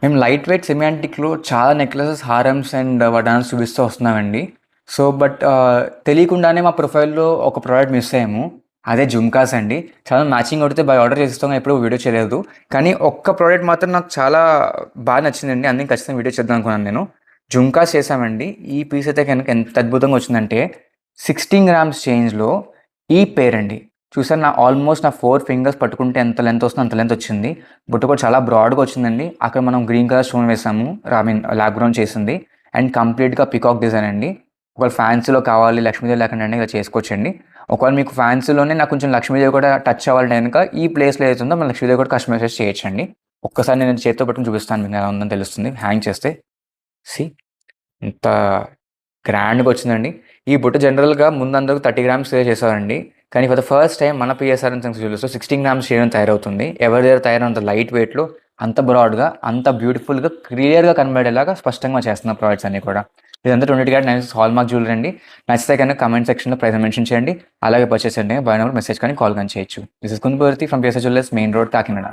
మేము light weight semi యాంటిక్‌లో చాలా necklaces, హారమ్స్ and వడ్డాణాలు చూపిస్తూ వస్తున్నామండి. సో, తెలియకుండానే మా ప్రొఫైల్‌లో ఒక ప్రోడక్ట్ మిస్ అయ్యాము. అదే జుమ్కాస్ అండి. చాలా మ్యాచింగ్ కొడితే ఆర్డర్ చేసేస్తాం. ఎప్పుడు వీడియో చేయలేదు. కానీ ఒక్క ప్రోడక్ట్ మాత్రం నాకు చాలా బాగా నచ్చిందండి. అందుకే ఖచ్చితంగా వీడియో చేద్దాం అనుకున్నాను నేను. జుమ్కాస్ చేశామండి. ఈ పీస్ అయితే కనుక ఎంత అద్భుతంగా వచ్చిందంటే 16 గ్రామ్స్ చేంజ్‌లో ఈ పెయిర్ అండి. చూసారు ఆల్మోస్ట్ నా 4 ఫింగర్స్ పట్టుకుంటే ఎంత లెంత్ వస్తుందో అంత లెంత్ వచ్చింది. బుట్ట కూడా చాలా బ్రాడ్‌గా వచ్చిందండి. అక్కడ మనం గ్రీన్ కలర్ స్టోన్ వేసాము. ల్యాబ్ గ్రౌండ్ చేసింది. అండ్ కంప్లీట్‌గా పికాక్ డిజైన్ అండి. ఒకవేళ ఫ్యాన్సీలో కావాలి, లక్ష్మీదేవి లేకుండా ఇలా చేసుకోవచ్చండి. ఒకవేళ మీకు ఫ్యాన్సీలోనే నాకు కొంచెం లక్ష్మీదేవి కూడా టచ్ అవ్వాలంటే కనుక ఈ ప్లేస్‌లో ఏదైతే ఉందో మనం లక్ష్మీదేవి కూడా కస్టమైజ్ చేయొచ్చండి. ఒక్కసారి నేను చేత్తో పట్టుకొని చూపిస్తాను మీకు ఎలా ఉందని తెలుస్తుంది. హ్యాంగ్ చేస్తే సీ ఎంత గ్రాండ్‌గా వచ్చిందండి. ఈ బుట్ట జనరల్‌గా ముందందరూ 30 గ్రామ్స్ సేల్ చేసేవారండి. కానీ ఫర్ ద ఫస్ట్ టైమ్ మన పిఎస్ఆర్ అండ్ సన్స్ జ్యువెలర్స్‌లో 16 గ్రామ్స్ చేయడం తయారవుతుంది. ఎవరి దగ్గర తయారైనంత లైట్ వెయిట్‌లో, అంత బ్రాడ్‌గా, అంత బ్యూటిఫుల్‌గా, క్లియర్‌గా కనబడేలాగా స్పష్టంగా చేస్తున్న ప్రొడక్ట్స్ అన్నీ కూడా. ఇదంతా 22 క్యారెట్ 9 హాల్‌మార్క్ జ్యువెలరీ అండి. నచ్చితే కనుక కామెంట్ సెక్షన్‌లో ప్రైస్ మెన్షన్ చేయండి. అలాగే పర్చేస్ చేయండి. బై నౌ మెసేజ్ కానీ, కాల్ కానీ చేయొచ్చు. This is Kundaparthi from PSR jewellers, main road, Kakinada.